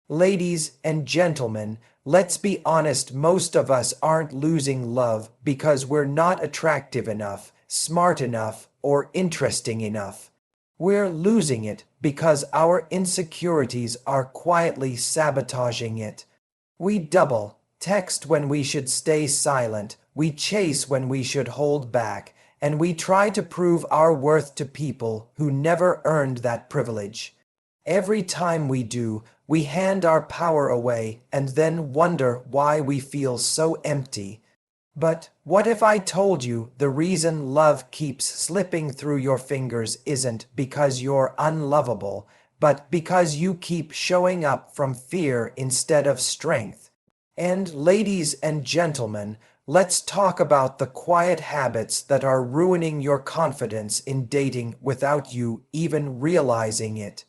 Ladies and gentlemen, let's be honest, most of us aren't losing love because we're not attractive enough, smart enough, or interesting enough. We're losing it because our insecurities are quietly sabotaging it. We double text when we should stay silent, we chase when we should hold back, and we try to prove our worth to people who never earned that privilege. Every time we do, we hand our power away and then wonder why we feel so empty. But what if I told you the reason love keeps slipping through your fingers isn't because you're unlovable, but because you keep showing up from fear instead of strength? And ladies and gentlemen, let's talk about the quiet habits that are ruining your confidence in dating without you even realizing it.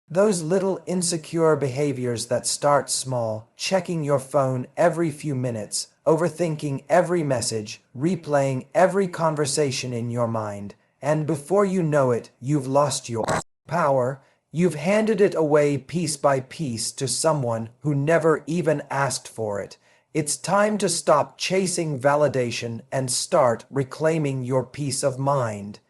Those little insecure behaviors that start small, checking your phone every few minutes, overthinking every message, replaying every conversation in your mind, and before you know it, you've lost your power. You've handed it away piece by piece to someone who never even asked for it. It's time to stop chasing validation and start reclaiming your peace of mind.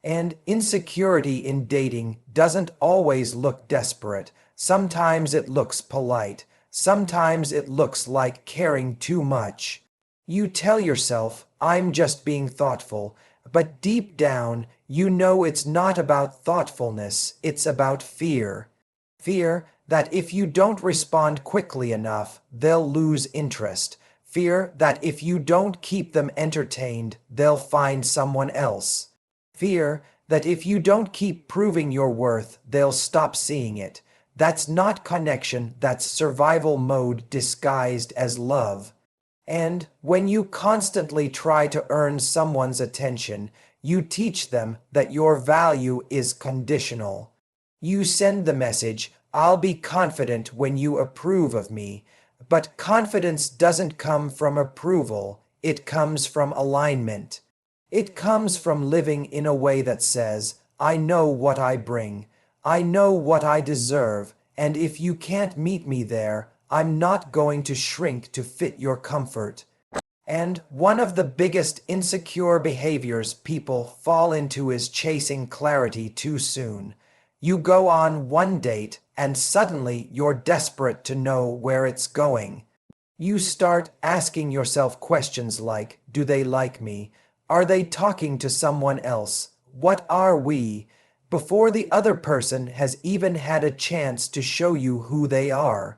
And insecurity in dating doesn't always look desperate. Sometimes it looks polite. Sometimes it looks like caring too much. You tell yourself, I'm just being thoughtful, but deep down, you know it's not about thoughtfulness, it's about fear. Fear that if you don't respond quickly enough, they'll lose interest. Fear that if you don't keep them entertained, they'll find someone else. Fear that if you don't keep proving your worth, they'll stop seeing it. That's not connection, that's survival mode disguised as love. And when you constantly try to earn someone's attention, you teach them that your value is conditional. You send the message, I'll be confident when you approve of me. But confidence doesn't come from approval, it comes from alignment. It comes from living in a way that says, I know what I bring, I know what I deserve, and if you can't meet me there, I'm not going to shrink to fit your comfort. And one of the biggest insecure behaviors people fall into is chasing clarity too soon. You go on one date, and suddenly you're desperate to know where it's going. You start asking yourself questions like, do they like me? Are they talking to someone else? What are we? Before the other person has even had a chance to show you who they are.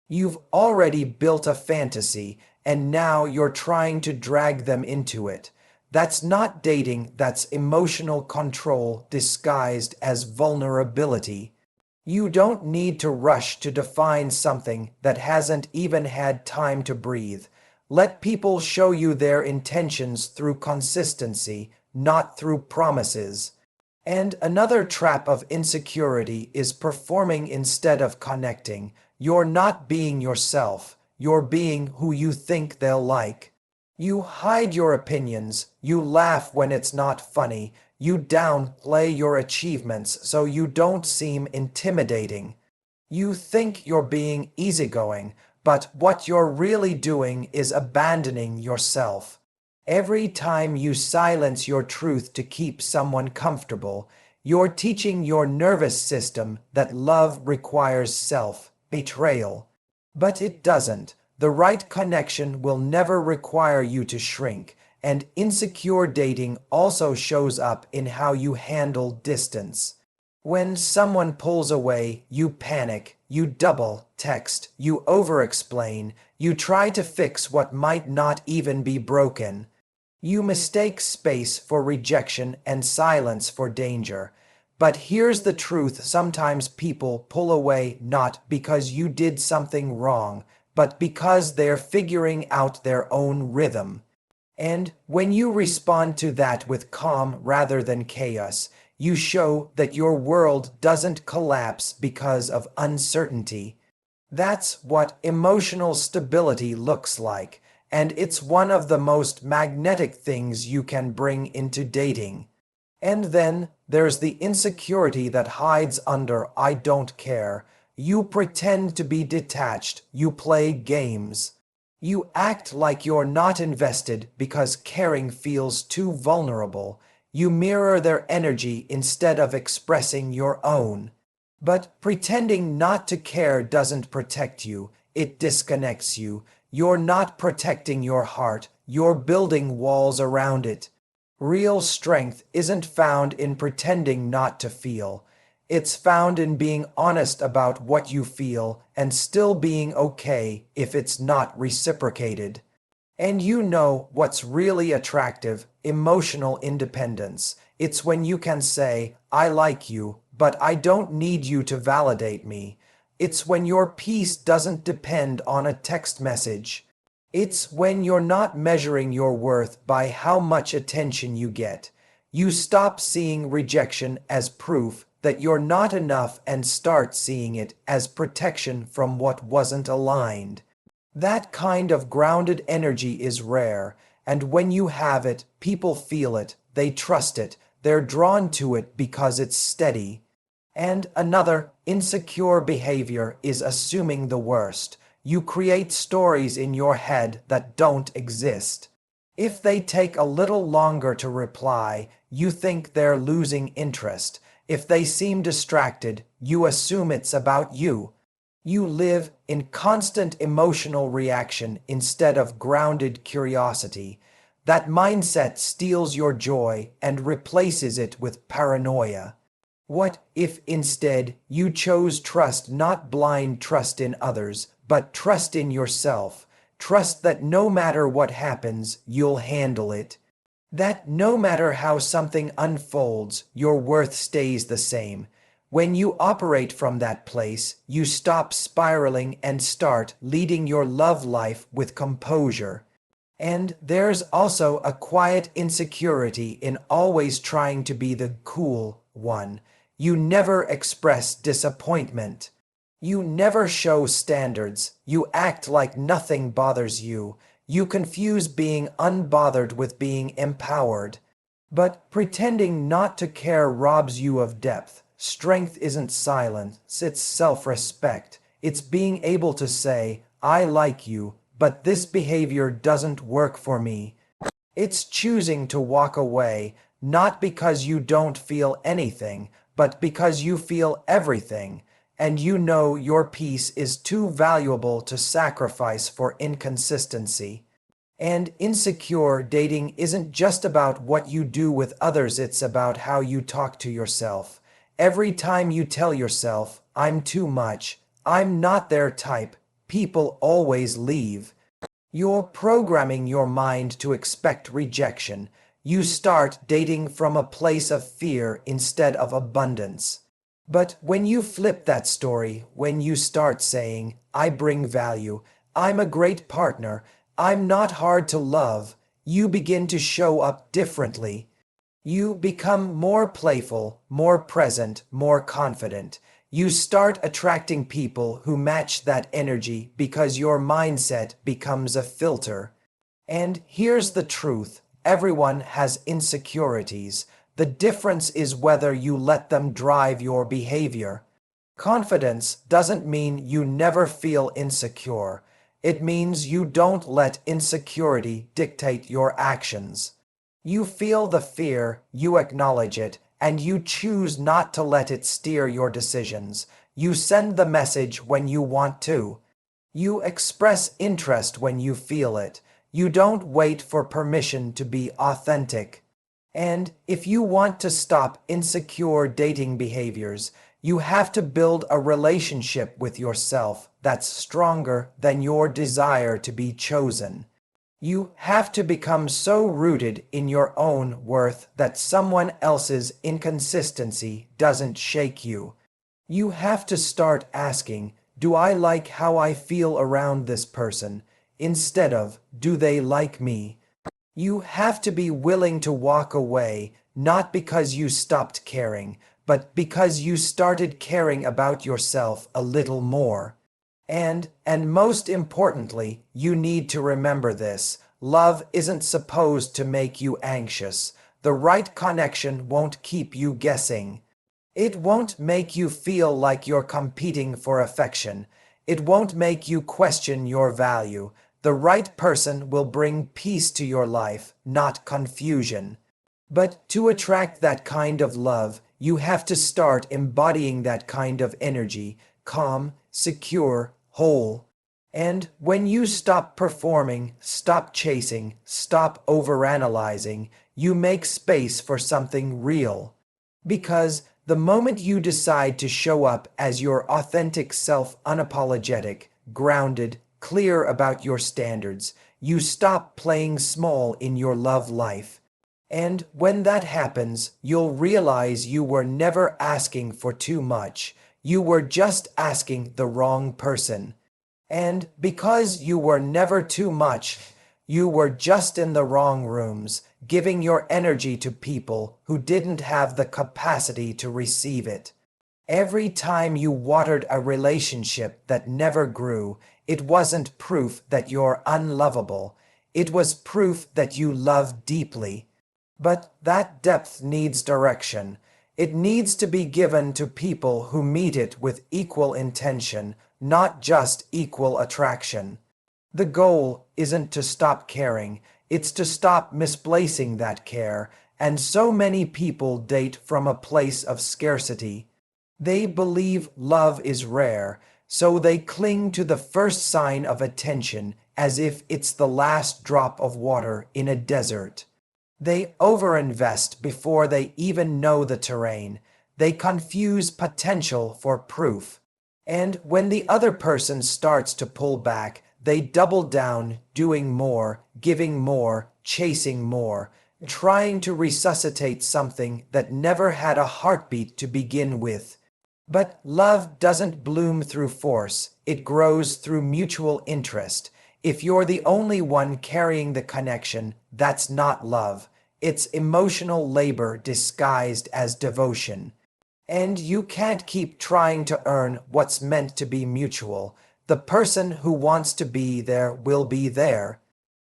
You've already built a fantasy, and now you're trying to drag them into it. That's not dating, that's emotional control disguised as vulnerability. You don't need to rush to define something that hasn't even had time to breathe. Let people show you their intentions through consistency, not through promises. And another trap of insecurity is performing instead of connecting. You're not being yourself. You're being who you think they'll like. You hide your opinions. You laugh when it's not funny. You downplay your achievements so you don't seem intimidating. You think you're being easygoing, but what you're really doing is abandoning yourself. Every time you silence your truth to keep someone comfortable, you're teaching your nervous system that love requires self-betrayal. But it doesn't. The right connection will never require you to shrink, and insecure dating also shows up in how you handle distance. When someone pulls away, you panic, you double text, you over-explain, you try to fix what might not even be broken. You mistake space for rejection and silence for danger. But here's the truth, sometimes people pull away not because you did something wrong, but because they're figuring out their own rhythm. And when you respond to that with calm rather than chaos, you show that your world doesn't collapse because of uncertainty. That's what emotional stability looks like, and it's one of the most magnetic things you can bring into dating. And then there's the insecurity that hides under I don't care. You pretend to be detached. You play games. You act like you're not invested because caring feels too vulnerable. You mirror their energy instead of expressing your own. But pretending not to care doesn't protect you, it disconnects you. You're not protecting your heart, you're building walls around it. Real strength isn't found in pretending not to feel. It's found in being honest about what you feel and still being okay if it's not reciprocated. And you know what's really attractive? Emotional independence. It's when you can say, I like you, but I don't need you to validate me. It's when your peace doesn't depend on a text message. It's when you're not measuring your worth by how much attention you get. You stop seeing rejection as proof that you're not enough and start seeing it as protection from what wasn't aligned. That kind of grounded energy is rare, and when you have it, people feel it, they trust it, they're drawn to it because it's steady. And another insecure behavior is assuming the worst. You create stories in your head that don't exist. If they take a little longer to reply, you think they're losing interest. If they seem distracted, you assume it's about you. You live in constant emotional reaction instead of grounded curiosity. That mindset steals your joy and replaces it with paranoia. What if instead you chose trust, not blind trust in others, but trust in yourself? Trust that no matter what happens, you'll handle it. That no matter how something unfolds, your worth stays the same. When you operate from that place, you stop spiraling and start leading your love life with composure. And there's also a quiet insecurity in always trying to be the cool one. You never express disappointment. You never show standards. You act like nothing bothers you. You confuse being unbothered with being empowered. But pretending not to care robs you of depth. Strength isn't silence, it's self-respect. It's being able to say, I like you, but this behavior doesn't work for me. It's choosing to walk away, not because you don't feel anything, but because you feel everything, and you know your peace is too valuable to sacrifice for inconsistency. And insecure dating isn't just about what you do with others, it's about how you talk to yourself. Every time you tell yourself, I'm too much, I'm not their type, people always leave. You're programming your mind to expect rejection. You start dating from a place of fear instead of abundance. But when you flip that story, when you start saying, I bring value, I'm a great partner, I'm not hard to love, you begin to show up differently. You become more playful, more present, more confident. You start attracting people who match that energy because your mindset becomes a filter. And here's the truth. Everyone has insecurities. The difference is whether you let them drive your behavior. Confidence doesn't mean you never feel insecure. It means you don't let insecurity dictate your actions. You feel the fear, you acknowledge it, and you choose not to let it steer your decisions. You send the message when you want to. You express interest when you feel it. You don't wait for permission to be authentic. And if you want to stop insecure dating behaviors, you have to build a relationship with yourself that's stronger than your desire to be chosen. You have to become so rooted in your own worth that someone else's inconsistency doesn't shake you. You have to start asking, do I like how I feel around this person? Instead of, do they like me? You have to be willing to walk away, not because you stopped caring, but because you started caring about yourself a little more. And most importantly, you need to remember this. Love isn't supposed to make you anxious. The right connection won't keep you guessing. It won't make you feel like you're competing for affection. It won't make you question your value. The right person will bring peace to your life, not confusion. But to attract that kind of love, you have to start embodying that kind of energy, calm, secure, whole. And when you stop performing, stop chasing, stop overanalyzing, you make space for something real. Because the moment you decide to show up as your authentic self, unapologetic, grounded, clear about your standards, you stop playing small in your love life. And when that happens, you'll realize you were never asking for too much. You were just asking the wrong person. And because you were never too much, you were just in the wrong rooms, giving your energy to people who didn't have the capacity to receive it. Every time you watered a relationship that never grew, it wasn't proof that you're unlovable. It was proof that you love deeply. But that depth needs direction. It needs to be given to people who meet it with equal intention, not just equal attraction. The goal isn't to stop caring, it's to stop misplacing that care, and so many people date from a place of scarcity. They believe love is rare, so they cling to the first sign of attention as if it's the last drop of water in a desert. They overinvest before they even know the terrain. They confuse potential for proof. And when the other person starts to pull back, they double down, doing more, giving more, chasing more, trying to resuscitate something that never had a heartbeat to begin with. But love doesn't bloom through force, it grows through mutual interest. If you're the only one carrying the connection, that's not love. It's emotional labor disguised as devotion. And you can't keep trying to earn what's meant to be mutual. The person who wants to be there will be there.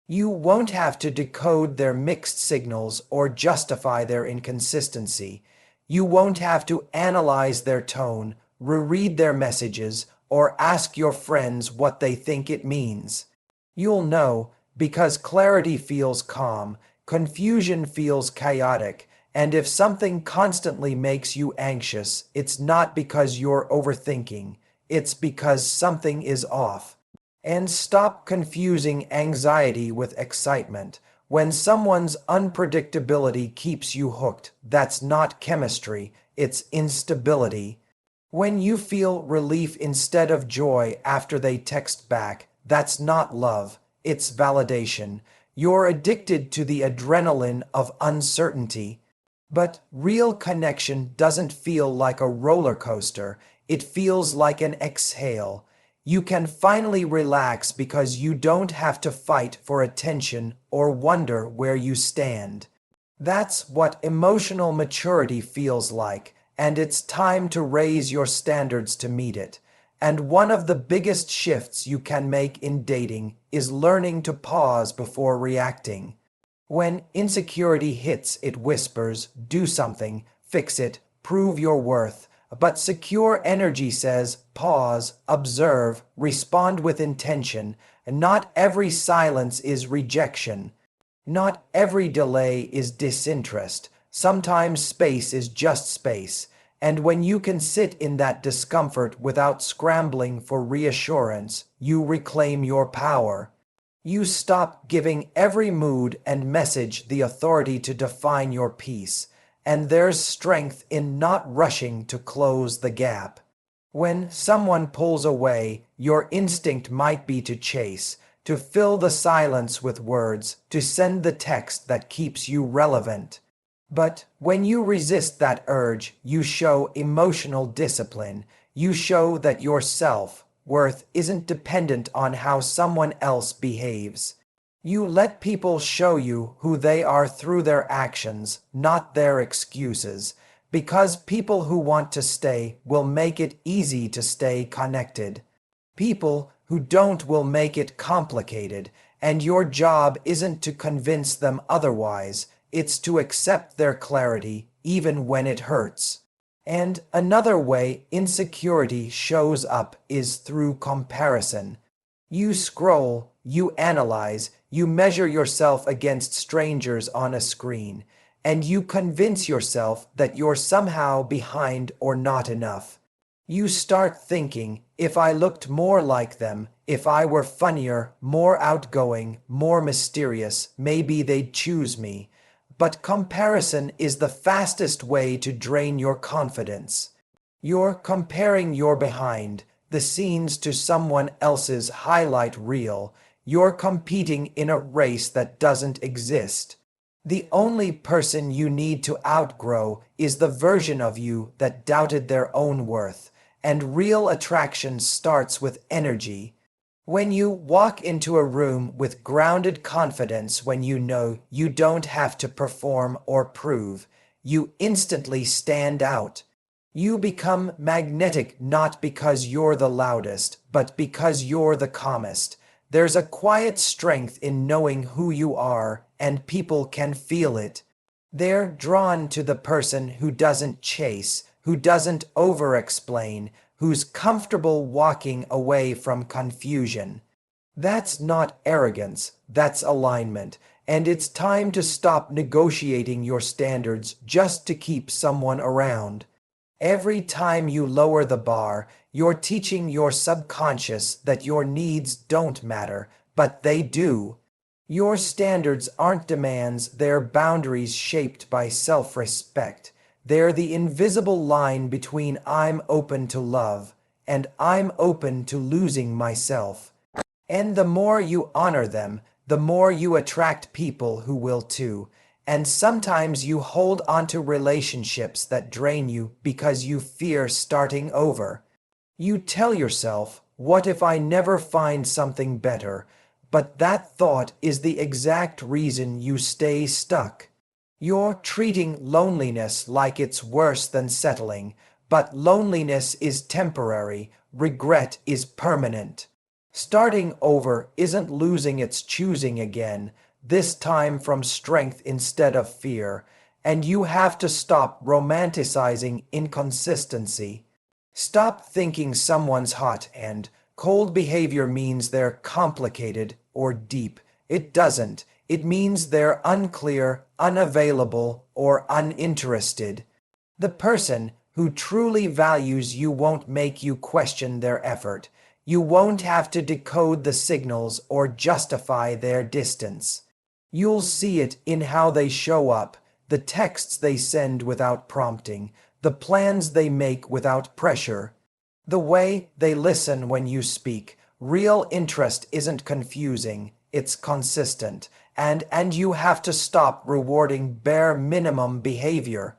You won't have to decode their mixed signals or justify their inconsistency. You won't have to analyze their tone, reread their messages, or ask your friends what they think it means. You'll know because clarity feels calm, confusion feels chaotic, and if something constantly makes you anxious, it's not because you're overthinking, it's because something is off. And stop confusing anxiety with excitement. When someone's unpredictability keeps you hooked, that's not chemistry, it's instability. When you feel relief instead of joy after they text back, that's not love, it's validation. You're addicted to the adrenaline of uncertainty. But real connection doesn't feel like a roller coaster, it feels like an exhale. You can finally relax because you don't have to fight for attention or wonder where you stand. That's what emotional maturity feels like, and it's time to raise your standards to meet it. And one of the biggest shifts you can make in dating is learning to pause before reacting. When insecurity hits, it whispers, do something, fix it, prove your worth. But secure energy says, pause, observe, respond with intention. And not every silence is rejection. Not every delay is disinterest. Sometimes space is just space. And when you can sit in that discomfort without scrambling for reassurance, you reclaim your power. You stop giving every mood and message the authority to define your peace. And there's strength in not rushing to close the gap. When someone pulls away, your instinct might be to chase, to fill the silence with words, to send the text that keeps you relevant. But when you resist that urge, you show emotional discipline. You show that your self-worth isn't dependent on how someone else behaves. You let people show you who they are through their actions, not their excuses, because people who want to stay will make it easy to stay connected. People who don't will make it complicated, and your job isn't to convince them otherwise, it's to accept their clarity, even when it hurts. And another way insecurity shows up is through comparison. You scroll, you analyze, you measure yourself against strangers on a screen, and you convince yourself that you're somehow behind or not enough. You start thinking, if I looked more like them, if I were funnier, more outgoing, more mysterious, maybe they'd choose me. But comparison is the fastest way to drain your confidence. You're comparing your behind the scenes to someone else's highlight reel. You're competing in a race that doesn't exist. The only person you need to outgrow is the version of you that doubted their own worth, and real attraction starts with energy. When you walk into a room with grounded confidence, when you know you don't have to perform or prove, you instantly stand out. You become magnetic not because you're the loudest, but because you're the calmest. There's a quiet strength in knowing who you are, and people can feel it. They're drawn to the person who doesn't chase, who doesn't over-explain, who's comfortable walking away from confusion. That's not arrogance, that's alignment, and it's time to stop negotiating your standards just to keep someone around. Every time you lower the bar, you're teaching your subconscious that your needs don't matter, but they do. Your standards aren't demands, they're boundaries shaped by self-respect. They're the invisible line between I'm open to love and I'm open to losing myself. And the more you honor them, the more you attract people who will too. And sometimes you hold onto relationships that drain you because you fear starting over. You tell yourself, what if I never find something better? But that thought is the exact reason you stay stuck. You're treating loneliness like it's worse than settling, but loneliness is temporary, regret is permanent. Starting over isn't losing, it's choosing again, this time from strength instead of fear, and you have to stop romanticizing inconsistency. Stop thinking someone's hot and cold behavior means they're complicated or deep. It doesn't. It means they're unclear, unavailable, or uninterested. The person who truly values you won't make you question their effort. You won't have to decode the signals or justify their distance. You'll see it in how they show up, the texts they send without prompting, the plans they make without pressure, the way they listen when you speak. Real interest isn't confusing, it's consistent, and you have to stop rewarding bare minimum behavior.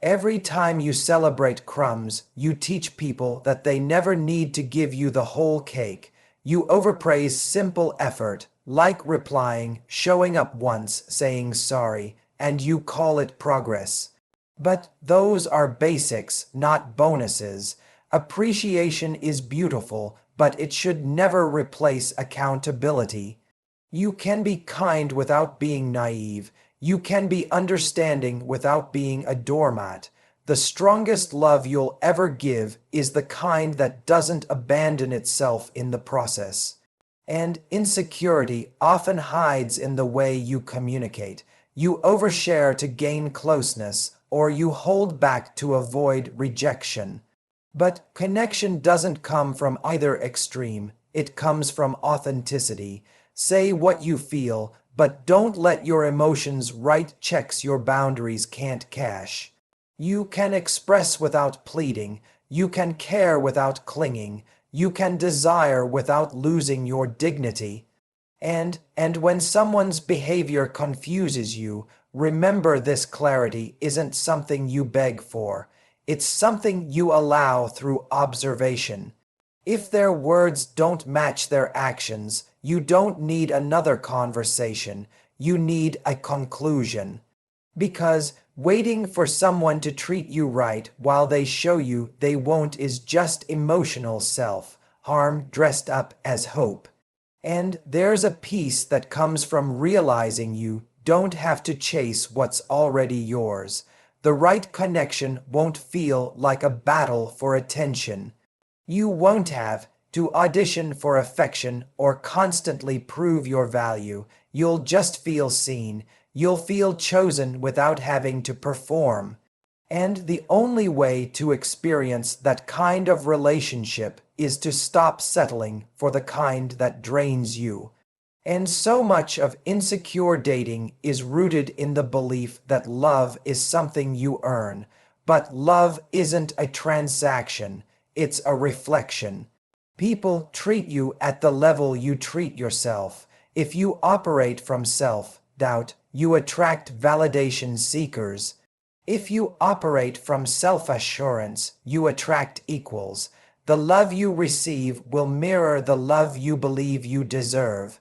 Every time you celebrate crumbs, you teach people that they never need to give you the whole cake. You overpraise simple effort, like replying, showing up once, saying sorry, and you call it progress. But those are basics, not bonuses. Appreciation is beautiful, but it should never replace accountability. You can be kind without being naive. You can be understanding without being a doormat. The strongest love you'll ever give is the kind that doesn't abandon itself in the process. And insecurity often hides in the way you communicate. You overshare to gain closeness, or you hold back to avoid rejection. But connection doesn't come from either extreme. It comes from authenticity. Say what you feel, but don't let your emotions write checks your boundaries can't cash. You can express without pleading. You can care without clinging. You can desire without losing your dignity. And when someone's behavior confuses you, remember this: clarity isn't something you beg for. It's something you allow through observation. If their words don't match their actions, you don't need another conversation. You need a conclusion. Because waiting for someone to treat you right while they show you they won't is just emotional self-harm dressed up as hope. And there's a peace that comes from realizing you don't have to chase what's already yours. The right connection won't feel like a battle for attention. You won't have to audition for affection or constantly prove your value. You'll just feel seen. You'll feel chosen without having to perform. And the only way to experience that kind of relationship is to stop settling for the kind that drains you. And so much of insecure dating is rooted in the belief that love is something you earn. But love isn't a transaction, it's a reflection. People treat you at the level you treat yourself. If you operate from self-doubt, you attract validation seekers. If you operate from self-assurance, you attract equals. The love you receive will mirror the love you believe you deserve.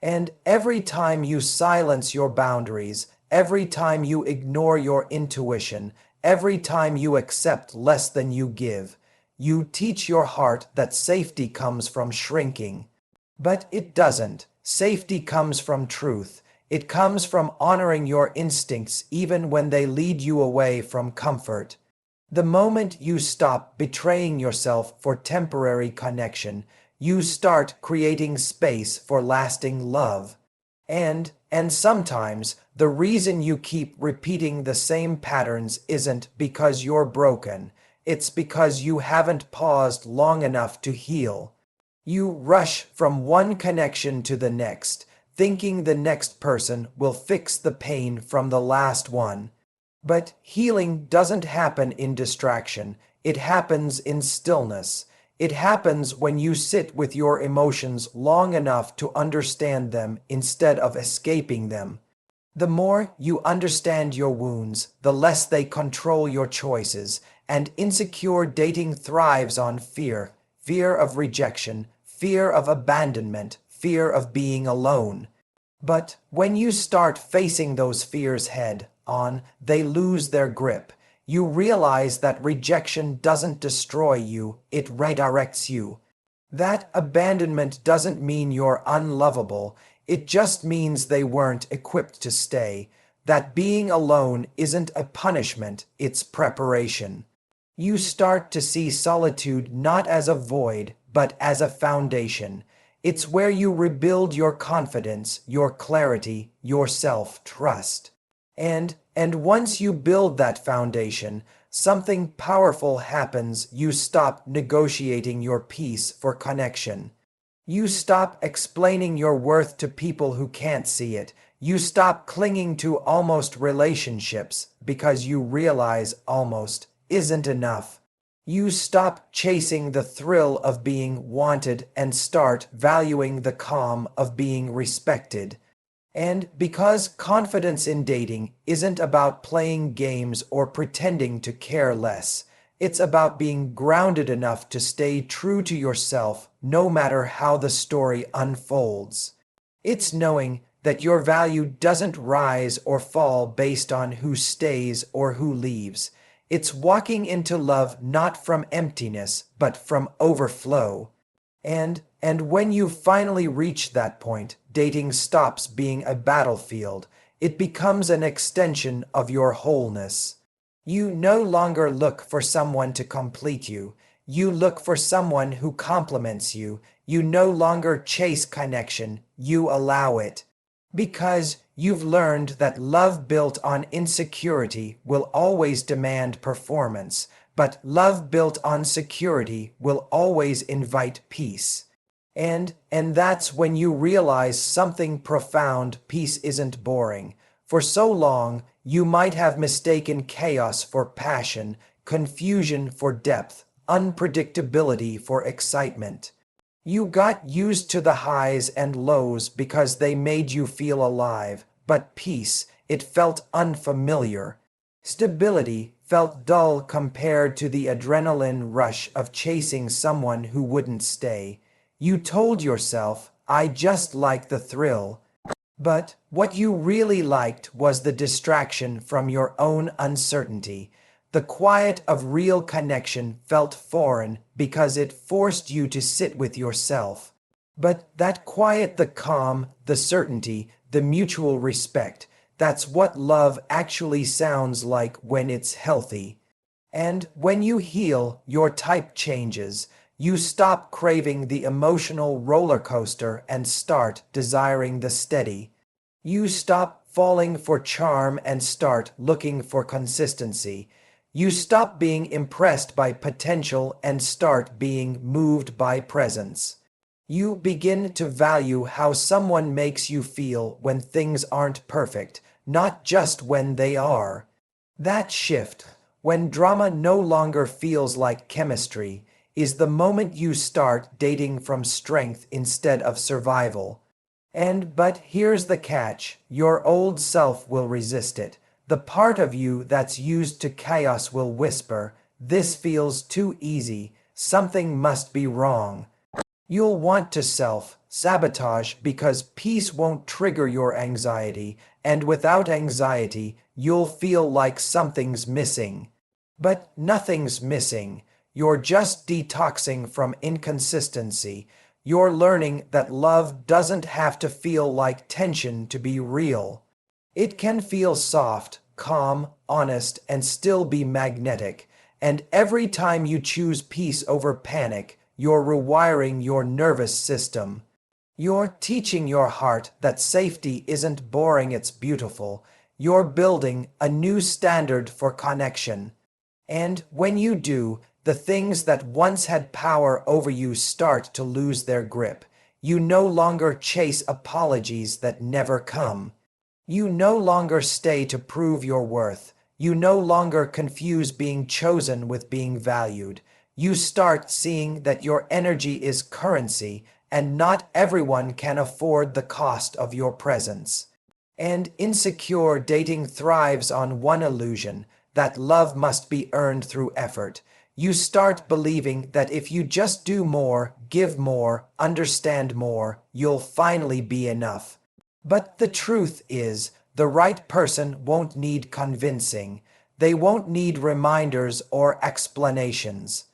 And every time you silence your boundaries, every time you ignore your intuition, every time you accept less than you give, you teach your heart that safety comes from shrinking. But it doesn't. Safety comes from truth. It comes from honoring your instincts even when they lead you away from comfort. The moment you stop betraying yourself for temporary connection, you start creating space for lasting love. And sometimes the reason you keep repeating the same patterns isn't because you're broken. It's because you haven't paused long enough to heal. You rush from one connection to the next, thinking the next person will fix the pain from the last one. But healing doesn't happen in distraction. It happens in stillness. It happens when you sit with your emotions long enough to understand them instead of escaping them. The more you understand your wounds, the less they control your choices, and insecure dating thrives on fear. Fear of rejection, fear of abandonment, fear of being alone. But when you start facing those fears head on, they lose their grip. You realize that rejection doesn't destroy you, it redirects you. That abandonment doesn't mean you're unlovable, it just means they weren't equipped to stay. That being alone isn't a punishment, it's preparation. You start to see solitude not as a void, but as a foundation. It's where you rebuild your confidence, your clarity, your self-trust. And once you build that foundation, something powerful happens. You stop negotiating your peace for connection. You stop explaining your worth to people who can't see it. You stop clinging to almost relationships because you realize almost isn't enough. You stop chasing the thrill of being wanted and start valuing the calm of being respected. And because confidence in dating isn't about playing games or pretending to care less, it's about being grounded enough to stay true to yourself no matter how the story unfolds. It's knowing that your value doesn't rise or fall based on who stays or who leaves. It's walking into love not from emptiness, but from overflow. And when you finally reach that point, dating stops being a battlefield. It becomes an extension of your wholeness. You no longer look for someone to complete you. You look for someone who complements you. You no longer chase connection. You allow it. Because you've learned that love built on insecurity will always demand performance, but love built on security will always invite peace. And that's when you realize something profound. Peace isn't boring. For so long, you might have mistaken chaos for passion, confusion for depth, unpredictability for excitement. You got used to the highs and lows because they made you feel alive, but peace, it felt unfamiliar. Stability felt dull compared to the adrenaline rush of chasing someone who wouldn't stay. You told yourself, I just like the thrill. But what you really liked was the distraction from your own uncertainty. The quiet of real connection felt foreign because it forced you to sit with yourself. But that quiet, the calm, the certainty, the mutual respect, That's what love actually sounds like when it's healthy. And when you heal, your type changes. You stop craving the emotional roller coaster and start desiring the steady. You stop falling for charm and start looking for consistency. You stop being impressed by potential and start being moved by presence. You begin to value how someone makes you feel when things aren't perfect, not just when they are. That shift, when drama no longer feels like chemistry, is the moment you start dating from strength instead of survival. But here's the catch, your old self will resist it. The part of you that's used to chaos will whisper, "This feels too easy, something must be wrong." You'll want to self-sabotage because peace won't trigger your anxiety, and without anxiety, you'll feel like something's missing. But nothing's missing. You're just detoxing from inconsistency. You're learning that love doesn't have to feel like tension to be real. It can feel soft, calm, honest, and still be magnetic. And every time you choose peace over panic, you're rewiring your nervous system. You're teaching your heart that safety isn't boring, it's beautiful. You're building a new standard for connection. And when you do, the things that once had power over you start to lose their grip. You no longer chase apologies that never come. You no longer stay to prove your worth. You no longer confuse being chosen with being valued. You start seeing that your energy is currency, and not everyone can afford the cost of your presence. And insecure dating thrives on one illusion, that love must be earned through effort. You start believing that if you just do more, give more, understand more, you'll finally be enough. But the truth is, the right person won't need convincing. They won't need reminders or explanations.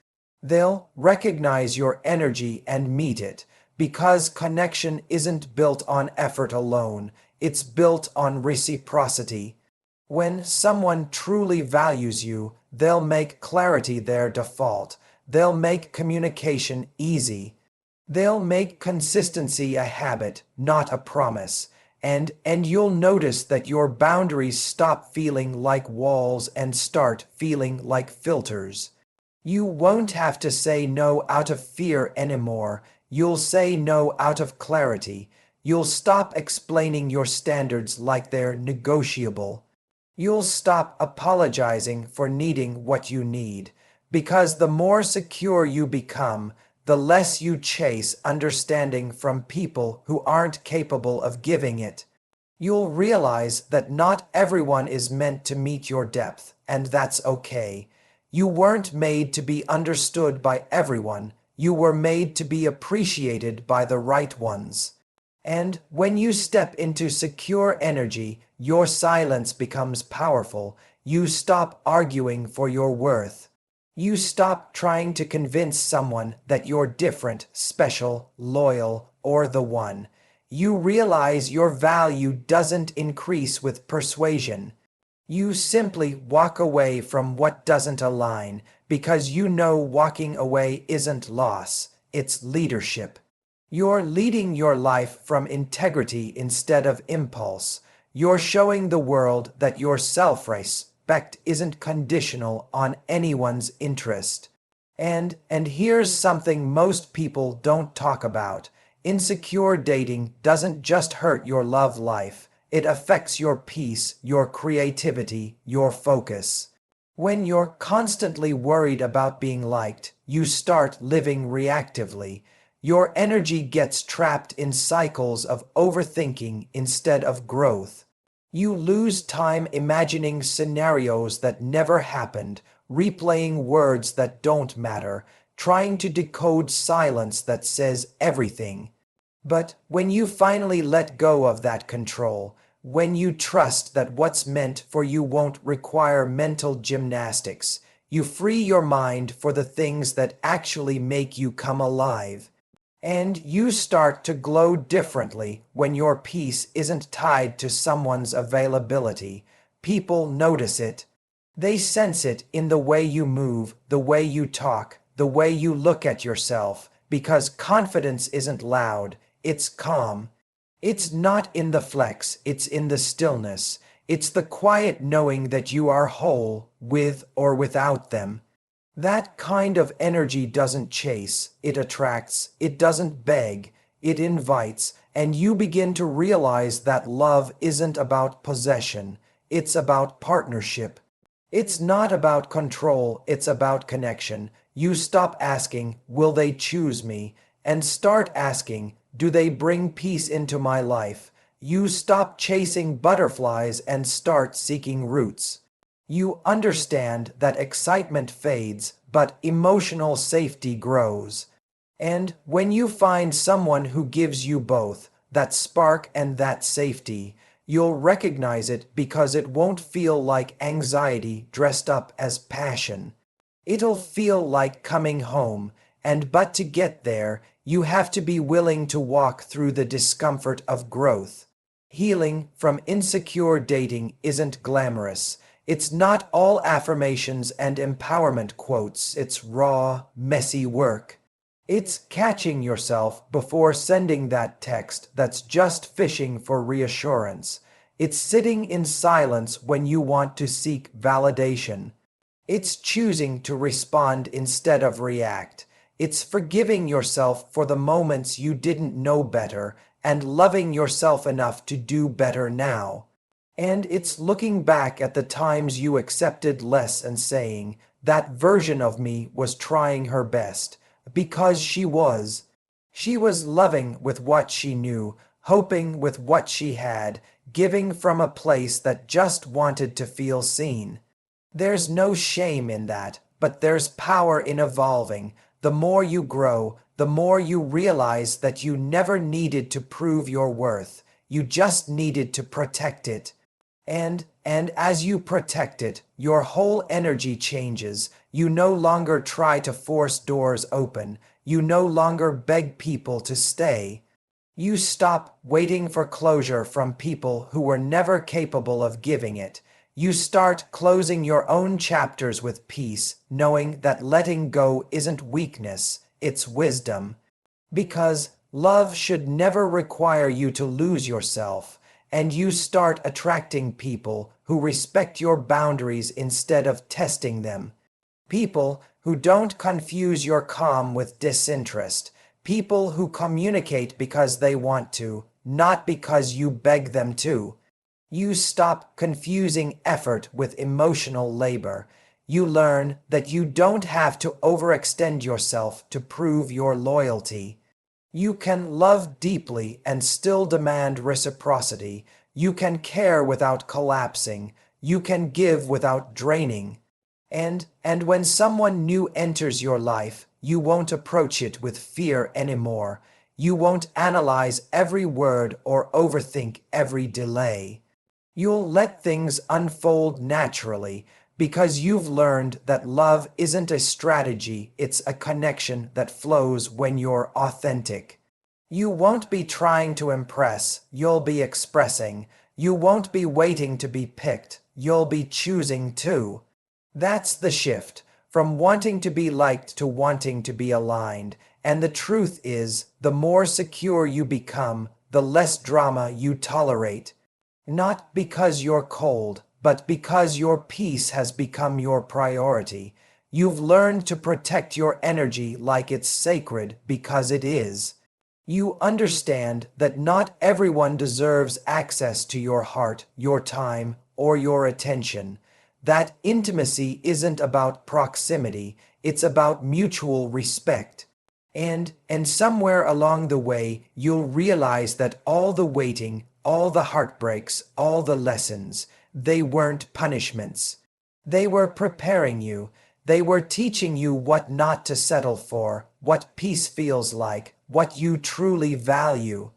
They'll recognize your energy and meet it, because connection isn't built on effort alone, it's built on reciprocity. When someone truly values you, they'll make clarity their default. They'll make communication easy. They'll make consistency a habit, not a promise. And you'll notice that your boundaries stop feeling like walls and start feeling like filters. You won't have to say no out of fear anymore. You'll say no out of clarity. You'll stop explaining your standards like they're negotiable. You'll stop apologizing for needing what you need, because the more secure you become, the less you chase understanding from people who aren't capable of giving it. You'll realize that not everyone is meant to meet your depth, and that's okay. You weren't made to be understood by everyone. You were made to be appreciated by the right ones. And when you step into secure energy, your silence becomes powerful. You stop arguing for your worth. You stop trying to convince someone that you're different, special, loyal, or the one. You realize your value doesn't increase with persuasion. You simply walk away from what doesn't align, because you know walking away isn't loss, it's leadership. You're leading your life from integrity instead of impulse. You're showing the world that your self-respect isn't conditional on anyone's interest. And here's something most people don't talk about. Insecure dating doesn't just hurt your love life. It affects your peace, your creativity, your focus. When you're constantly worried about being liked, you start living reactively. Your energy gets trapped in cycles of overthinking instead of growth. You lose time imagining scenarios that never happened, replaying words that don't matter, trying to decode silence that says everything. But when you finally let go of that control, when you trust that what's meant for you won't require mental gymnastics, you free your mind for the things that actually make you come alive. And you start to glow differently when your peace isn't tied to someone's availability. People notice it. They sense it in the way you move, the way you talk, the way you look at yourself, because confidence isn't loud, it's calm. It's not in the flex, it's in the stillness. It's the quiet knowing that you are whole, with or without them. That kind of energy doesn't chase, it attracts, it doesn't beg, it invites, and you begin to realize that love isn't about possession, it's about partnership. It's not about control, it's about connection. You stop asking, will they choose me? And start asking, do they bring peace into my life? You stop chasing butterflies and start seeking roots. You understand that excitement fades, but emotional safety grows. And when you find someone who gives you both, that spark and that safety, you'll recognize it because it won't feel like anxiety dressed up as passion. It'll feel like coming home, and but to get there, you have to be willing to walk through the discomfort of growth. Healing from insecure dating isn't glamorous. It's not all affirmations and empowerment quotes. It's raw, messy work. It's catching yourself before sending that text that's just fishing for reassurance. It's sitting in silence when you want to seek validation. It's choosing to respond instead of react. It's forgiving yourself for the moments you didn't know better and loving yourself enough to do better now. And it's looking back at the times you accepted less and saying, that version of me was trying her best, because she was. She was loving with what she knew, hoping with what she had, giving from a place that just wanted to feel seen. There's no shame in that, but there's power in evolving. The more you grow, the more you realize that you never needed to prove your worth. You just needed to protect it. And as you protect it, your whole energy changes. You no longer try to force doors open. You no longer beg people to stay. You stop waiting for closure from people who were never capable of giving it. You start closing your own chapters with peace, knowing that letting go isn't weakness, it's wisdom. Because love should never require you to lose yourself, and you start attracting people who respect your boundaries instead of testing them. People who don't confuse your calm with disinterest. People who communicate because they want to, not because you beg them to. You stop confusing effort with emotional labor. You learn that you don't have to overextend yourself to prove your loyalty. You can love deeply and still demand reciprocity. You can care without collapsing. You can give without draining. And when someone new enters your life, you won't approach it with fear anymore. You won't analyze every word or overthink every delay. You'll let things unfold naturally because you've learned that love isn't a strategy, it's a connection that flows when you're authentic. You won't be trying to impress, you'll be expressing. You won't be waiting to be picked, you'll be choosing to. That's the shift, from wanting to be liked to wanting to be aligned. And the truth is, the more secure you become, the less drama you tolerate. Not because you're cold, but because your peace has become your priority. You've learned to protect your energy like it's sacred because it is. You understand that not everyone deserves access to your heart, your time, or your attention. That intimacy isn't about proximity, it's about mutual respect. And somewhere along the way, you'll realize that all the waiting, all the heartbreaks, all the lessons, they weren't punishments. They were preparing you. They were teaching you what not to settle for, what peace feels like, what you truly value.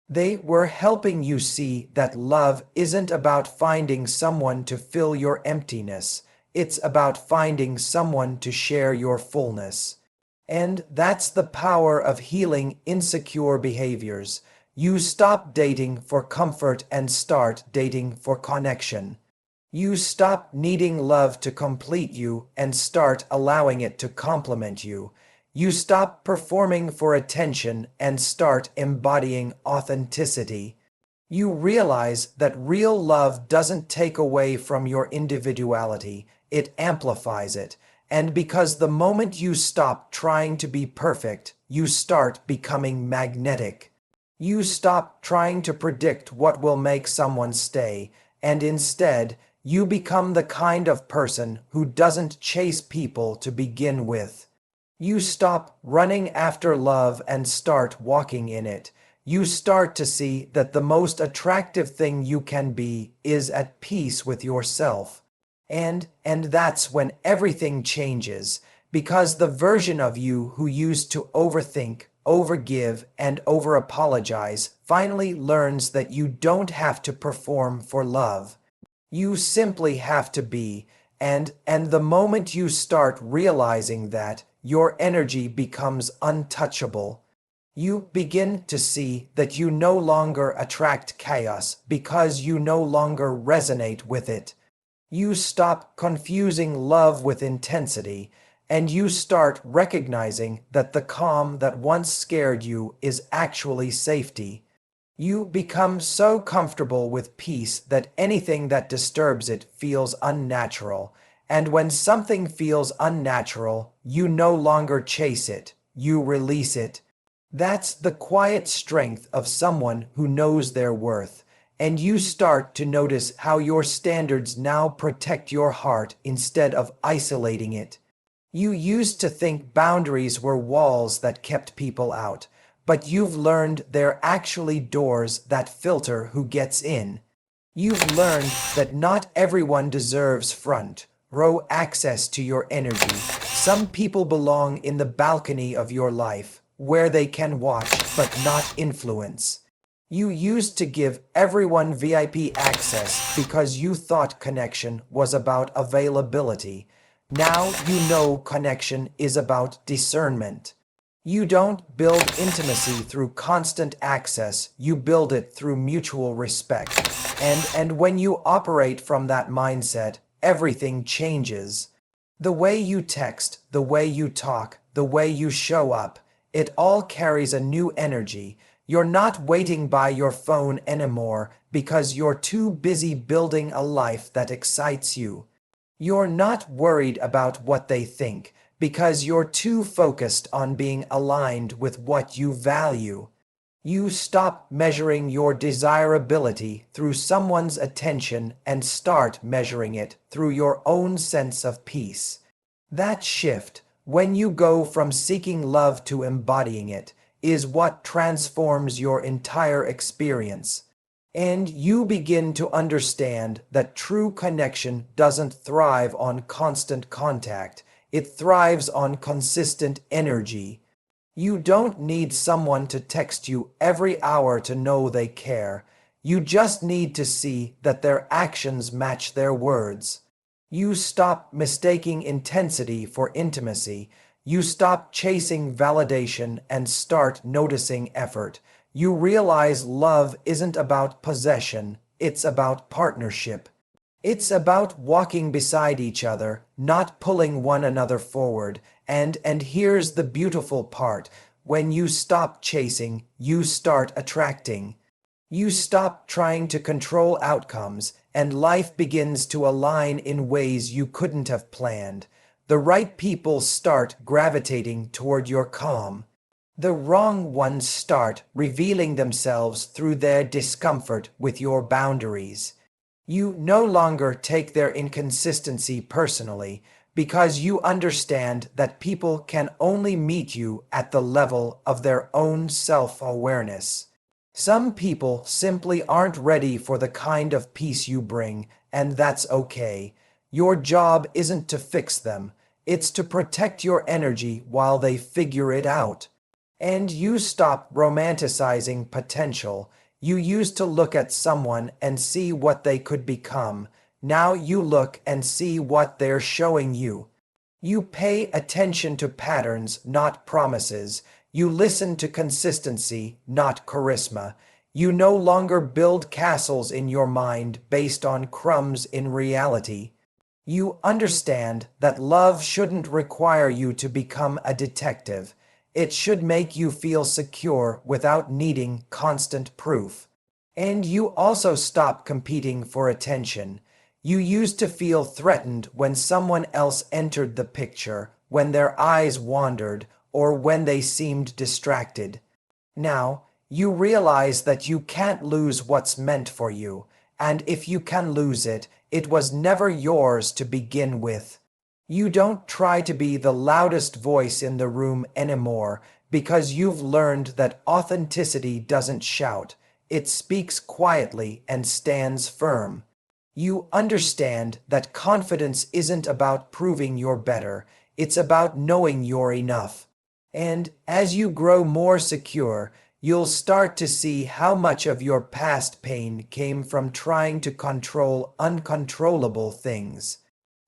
They were helping you see that love isn't about finding someone to fill your emptiness. It's about finding someone to share your fullness. And that's the power of healing insecure behaviors. You stop dating for comfort and start dating for connection. You stop needing love to complete you and start allowing it to complement you. You stop performing for attention and start embodying authenticity. You realize that real love doesn't take away from your individuality, it amplifies it. And because the moment you stop trying to be perfect, you start becoming magnetic. You stop trying to predict what will make someone stay, and instead, you become the kind of person who doesn't chase people to begin with. You stop running after love and start walking in it. You start to see that the most attractive thing you can be is at peace with yourself. And that's when everything changes, because the version of you who used to overthink, overgive, and over-apologize finally learns that you don't have to perform for love. You simply have to be, and the moment you start realizing that, your energy becomes untouchable. You begin to see that you no longer attract chaos because you no longer resonate with it. You stop confusing love with intensity, and you start recognizing that the calm that once scared you is actually safety. You become so comfortable with peace that anything that disturbs it feels unnatural, and when something feels unnatural, you no longer chase it, you release it. That's the quiet strength of someone who knows their worth, and you start to notice how your standards now protect your heart instead of isolating it. You used to think boundaries were walls that kept people out, but you've learned they're actually doors that filter who gets in. You've learned that not everyone deserves front row access to your energy. Some people belong in the balcony of your life, where they can watch but not influence. You used to give everyone VIP access because you thought connection was about availability. Now you know connection is about discernment. You don't build intimacy through constant access, you build it through mutual respect. And when you operate from that mindset, everything changes. The way you text, the way you talk, the way you show up, it all carries a new energy. You're not waiting by your phone anymore because you're too busy building a life that excites you. You're not worried about what they think because you're too focused on being aligned with what you value. You stop measuring your desirability through someone's attention and start measuring it through your own sense of peace. That shift, when you go from seeking love to embodying it, is what transforms your entire experience. And you begin to understand that true connection doesn't thrive on constant contact, it thrives on consistent energy. You don't need someone to text you every hour to know they care. You just need to see that their actions match their words. You stop mistaking intensity for intimacy. You stop chasing validation and start noticing effort. You realize love isn't about possession, it's about partnership. It's about walking beside each other, not pulling one another forward. And here's the beautiful part. When you stop chasing, you start attracting. You stop trying to control outcomes, and life begins to align in ways you couldn't have planned. The right people start gravitating toward your calm. The wrong ones start revealing themselves through their discomfort with your boundaries. You no longer take their inconsistency personally because you understand that people can only meet you at the level of their own self-awareness. Some people simply aren't ready for the kind of peace you bring, and that's okay. Your job isn't to fix them, it's to protect your energy while they figure it out. And you stop romanticizing potential. You used to look at someone and see what they could become. Now you look and see what they're showing you. You pay attention to patterns, not promises. You listen to consistency, not charisma. You no longer build castles in your mind based on crumbs in reality. You understand that love shouldn't require you to become a detective. It should make you feel secure without needing constant proof. And you also stop competing for attention. You used to feel threatened when someone else entered the picture, when their eyes wandered, or when they seemed distracted. Now, you realize that you can't lose what's meant for you, and if you can lose it, it was never yours to begin with. You don't try to be the loudest voice in the room anymore because you've learned that authenticity doesn't shout. It speaks quietly and stands firm. You understand that confidence isn't about proving you're better, it's about knowing you're enough. And as you grow more secure, you'll start to see how much of your past pain came from trying to control uncontrollable things.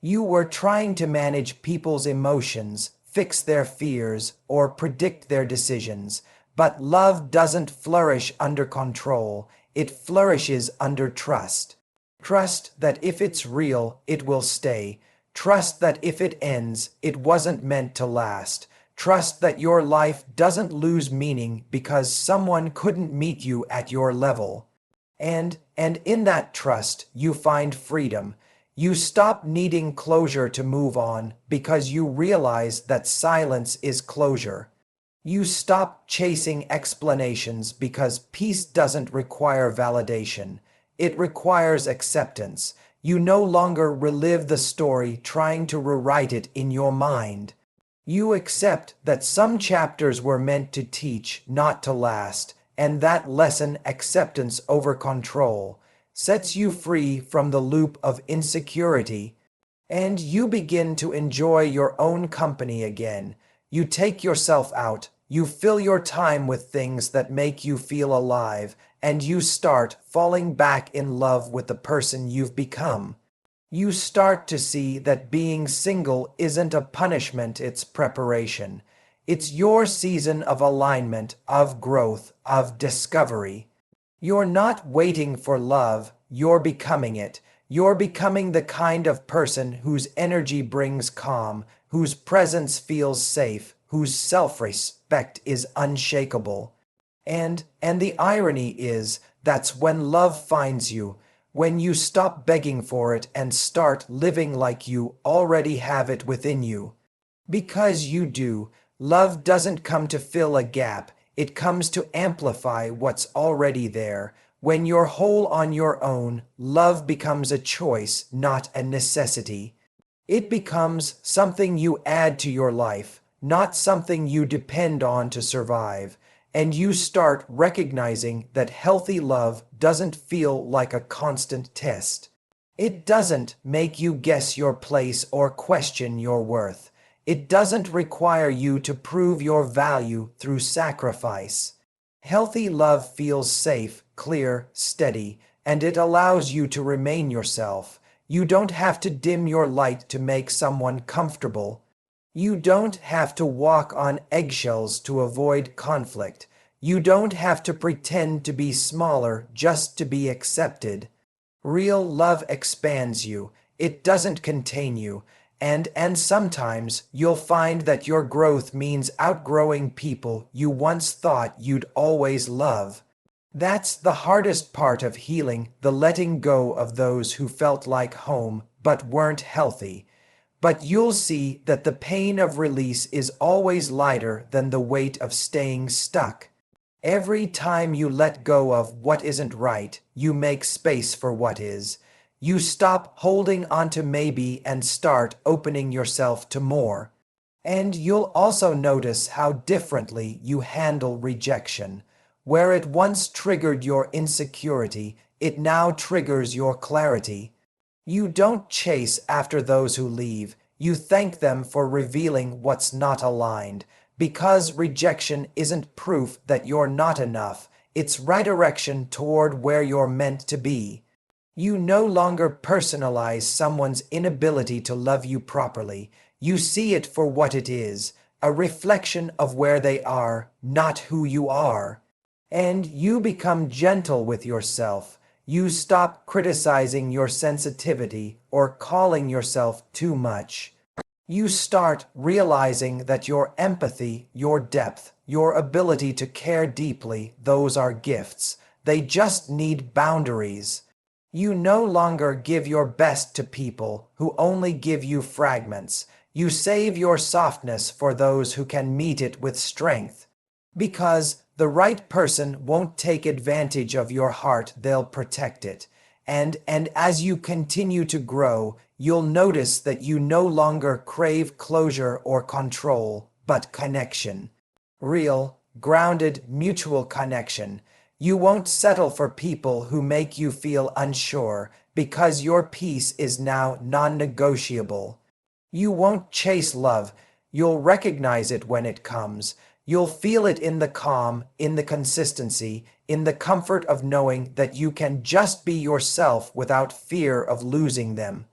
You were trying to manage people's emotions, fix their fears, or predict their decisions. But love doesn't flourish under control, it flourishes under trust. Trust that if it's real, it will stay. Trust that if it ends, it wasn't meant to last. Trust that your life doesn't lose meaning because someone couldn't meet you at your level. And in that trust, you find freedom. You stop needing closure to move on because you realize that silence is closure. You stop chasing explanations because peace doesn't require validation. It requires acceptance. You no longer relive the story trying to rewrite it in your mind. You accept that some chapters were meant to teach, not to last, and that lesson, acceptance over control, sets you free from the loop of insecurity, and you begin to enjoy your own company again. You take yourself out, you fill your time with things that make you feel alive, and you start falling back in love with the person you've become. You start to see that being single isn't a punishment, it's preparation. It's your season of alignment, of growth, of discovery. You're not waiting for love, you're becoming it. You're becoming the kind of person whose energy brings calm, whose presence feels safe, whose self-respect is unshakable. And the irony is, that's when love finds you, when you stop begging for it and start living like you already have it within you. Because you do, love doesn't come to fill a gap, it comes to amplify what's already there. When you're whole on your own, love becomes a choice, not a necessity. It becomes something you add to your life, not something you depend on to survive. And you start recognizing that healthy love doesn't feel like a constant test. It doesn't make you guess your place or question your worth. It doesn't require you to prove your value through sacrifice. Healthy love feels safe, clear, steady, and it allows you to remain yourself. You don't have to dim your light to make someone comfortable. You don't have to walk on eggshells to avoid conflict. You don't have to pretend to be smaller just to be accepted. Real love expands you. It doesn't contain you. And sometimes you'll find that your growth means outgrowing people you once thought you'd always love. That's the hardest part of healing, the letting go of those who felt like home but weren't healthy. But you'll see that the pain of release is always lighter than the weight of staying stuck. Every time you let go of what isn't right, you make space for what is. You stop holding onto maybe and start opening yourself to more. And you'll also notice how differently you handle rejection. Where it once triggered your insecurity, it now triggers your clarity. You don't chase after those who leave. You thank them for revealing what's not aligned. Because rejection isn't proof that you're not enough. It's redirection toward where you're meant to be. You no longer personalize someone's inability to love you properly. You see it for what it is, a reflection of where they are, not who you are. And you become gentle with yourself. You stop criticizing your sensitivity or calling yourself too much. You start realizing that your empathy, your depth, your ability to care deeply, those are gifts. They just need boundaries. You no longer give your best to people who only give you fragments. You save your softness for those who can meet it with strength. Because the right person won't take advantage of your heart, they'll protect it. And as you continue to grow, you'll notice that you no longer crave closure or control, but connection. Real, grounded, mutual connection. You won't settle for people who make you feel unsure because your peace is now non-negotiable. You won't chase love. You'll recognize it when it comes. You'll feel it in the calm, in the consistency, in the comfort of knowing that you can just be yourself without fear of losing them.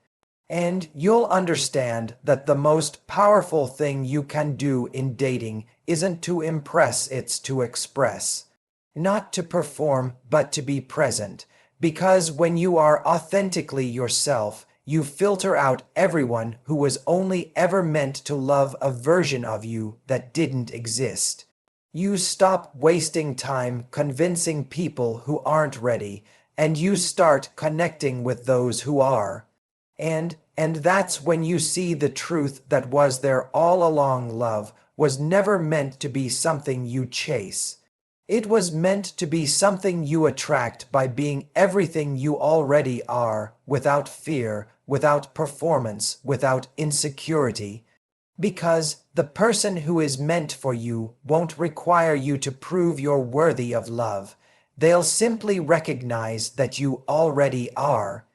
And you'll understand that the most powerful thing you can do in dating isn't to impress, it's to express. Not to perform, but to be present. Because when you are authentically yourself, you filter out everyone who was only ever meant to love a version of you that didn't exist. You stop wasting time convincing people who aren't ready, and you start connecting with those who are. And that's when you see the truth that was there all along. Love was never meant to be something you chase. It was meant to be something you attract by being everything you already are, without fear, without performance, without insecurity. Because the person who is meant for you won't require you to prove you're worthy of love. They'll simply recognize that you already are.